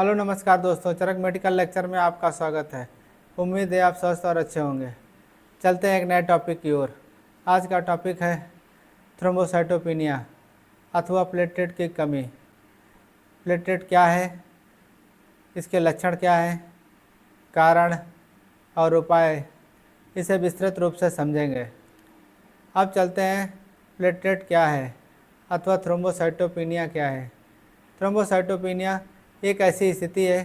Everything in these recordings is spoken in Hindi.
हेलो नमस्कार दोस्तों, चरक मेडिकल लेक्चर में आपका स्वागत है। उम्मीद है आप स्वस्थ और अच्छे होंगे। चलते हैं एक नए टॉपिक की ओर। आज का टॉपिक है थ्रोम्बोसाइटोपिनिया अथवा प्लेटलेट की कमी। प्लेटलेट क्या है, इसके लक्षण क्या हैं, कारण और उपाय, इसे विस्तृत रूप से समझेंगे। अब चलते हैं प्लेटलेट क्या है अथवा थ्रोम्बोसाइटोपिनिया क्या है। थ्रोम्बोसाइटोपिनिया एक ऐसी स्थिति है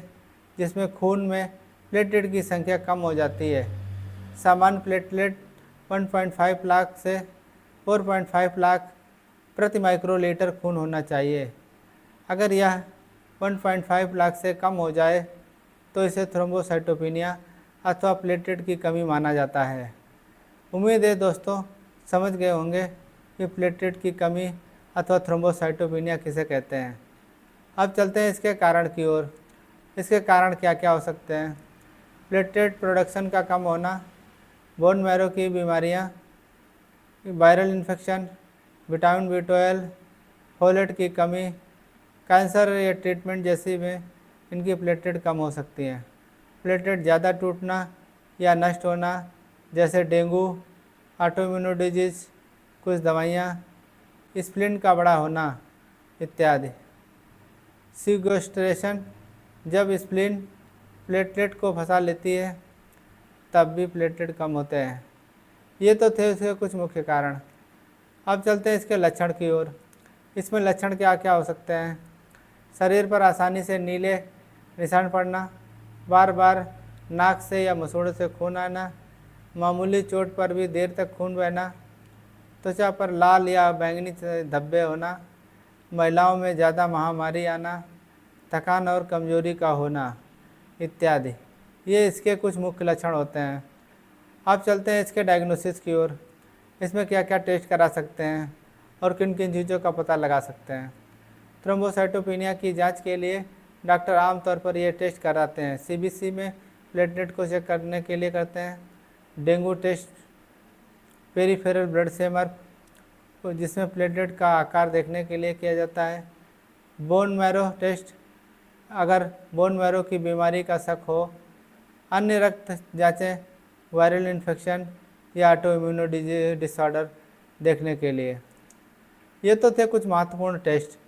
जिसमें खून में प्लेटलेट की संख्या कम हो जाती है। सामान्य प्लेटलेट 1.5 लाख से 4.5 लाख प्रति माइक्रोलीटर खून होना चाहिए। अगर यह 1.5 लाख से कम हो जाए तो इसे थ्रोम्बोसाइटोपिनिया अथवा प्लेटलेट की कमी माना जाता है। उम्मीद है दोस्तों समझ गए होंगे कि प्लेटलेट की कमी अथवा थ्रोम्बोसाइटोपिनिया किसे कहते हैं। अब चलते हैं इसके कारण की ओर। इसके कारण क्या क्या हो सकते हैं। प्लेटलेट प्रोडक्शन का कम होना, बोन मैरो की बीमारियां, viral infection, vitamin B12, folate की कमी, कैंसर या ट्रीटमेंट जैसी में इनकी प्लेटलेट कम हो सकती हैं। प्लेटलेट ज़्यादा टूटना या नष्ट होना जैसे डेंगू, ऑटोइम्यून डिजीज, कुछ दवाइयाँ, स्प्लीन का बड़ा होना इत्यादि। सीक्वेस्ट्रेशन, जब स्प्लीन प्लेटलेट को फंसा लेती है तब भी प्लेटलेट कम होते हैं। ये तो थे इसके कुछ मुख्य कारण। अब चलते हैं इसके लक्षण की ओर। इसमें लक्षण क्या क्या हो सकते हैं। शरीर पर आसानी से नीले निशान पड़ना, बार बार नाक से या मसूड़े से खून आना, मामूली चोट पर भी देर तक खून बहना, त्वचा पर लाल या बैंगनी धब्बे होना, महिलाओं में ज़्यादा महामारी आना, थकान और कमजोरी का होना इत्यादि। ये इसके कुछ मुख्य लक्षण होते हैं। अब चलते हैं इसके डायग्नोसिस की ओर। इसमें क्या क्या टेस्ट करा सकते हैं और किन किन चीज़ों का पता लगा सकते हैं। थ्रोम्बोसाइटोपिनिया की जांच के लिए डॉक्टर आमतौर पर ये टेस्ट कराते हैं। CBC में प्लेटलेट को चेक करने के लिए करते हैं। डेंगू टेस्ट, पेरिफेरल ब्लड सेमर जिसमें प्लेटलेट का आकार देखने के लिए किया जाता है। बोन मैरो टेस्ट, अगर बोन मैरो की बीमारी का शक हो। अन्य रक्त जांचें, वायरल इन्फेक्शन या ऑटोइम्यून डिसऑर्डर देखने के लिए। ये तो थे कुछ महत्वपूर्ण टेस्ट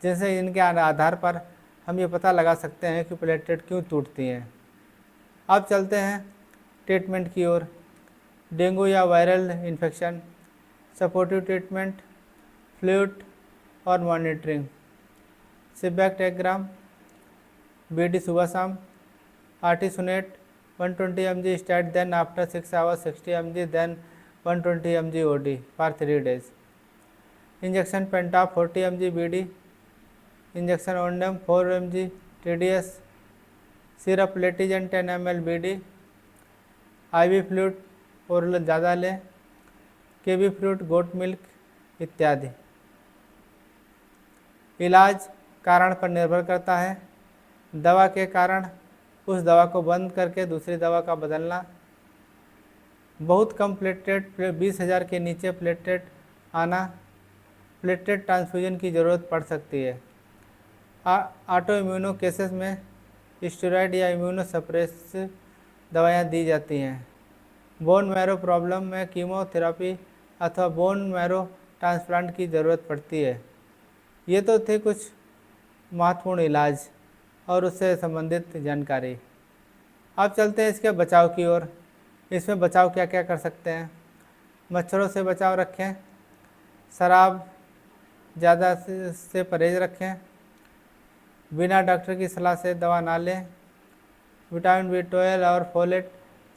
जिनसे इनके आधार पर हम ये पता लगा सकते हैं कि प्लेटलेट क्यों टूटती हैं। अब चलते हैं ट्रीटमेंट की ओर। डेंगू या viral infection, supportive treatment, fluid और मॉनिटरिंग, सिबैक्टेग्राम, BD सुबह शाम, artesunate 120 mg start, then after 6 hours 60 mg, then 120 mg OD for 3 days। Injection Pantop 40 mg BD, injection Ondem 4 mg TDS, syrup Letizen 10 ml BD, IV fluid oral ज़्यादा लें, KB फ्लूइड, गोट मिल्क इत्यादि। इलाज कारण पर निर्भर करता है। दवा के कारण उस दवा को बंद करके दूसरी दवा का बदलना। बहुत कम प्लेटलेट 20,000 के नीचे प्लेटलेट आना, प्लेटलेट ट्रांसफ्यूजन की ज़रूरत पड़ सकती है। ऑटो इम्यूनो केसेस में स्टेरॉयड या इम्यूनोसप्रेसिव दवाएं दी जाती हैं। बोन मैरो प्रॉब्लम में कीमोथेरेपी अथवा बोन मैरो ट्रांसप्लांट की ज़रूरत पड़ती है। ये तो थे कुछ महत्वपूर्ण इलाज और उससे संबंधित जानकारी। अब चलते हैं इसके बचाव की ओर। इसमें बचाव क्या क्या कर सकते हैं। मच्छरों से बचाव रखें, शराब ज़्यादा से परहेज रखें, बिना डॉक्टर की सलाह से दवा ना लें, विटामिन B12 और फोलेट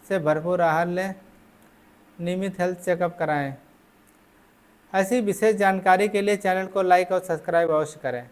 से भरपूर आहार लें, नियमित हेल्थ चेकअप कराएं। ऐसी विशेष जानकारी के लिए चैनल को लाइक और सब्सक्राइब अवश्य करें।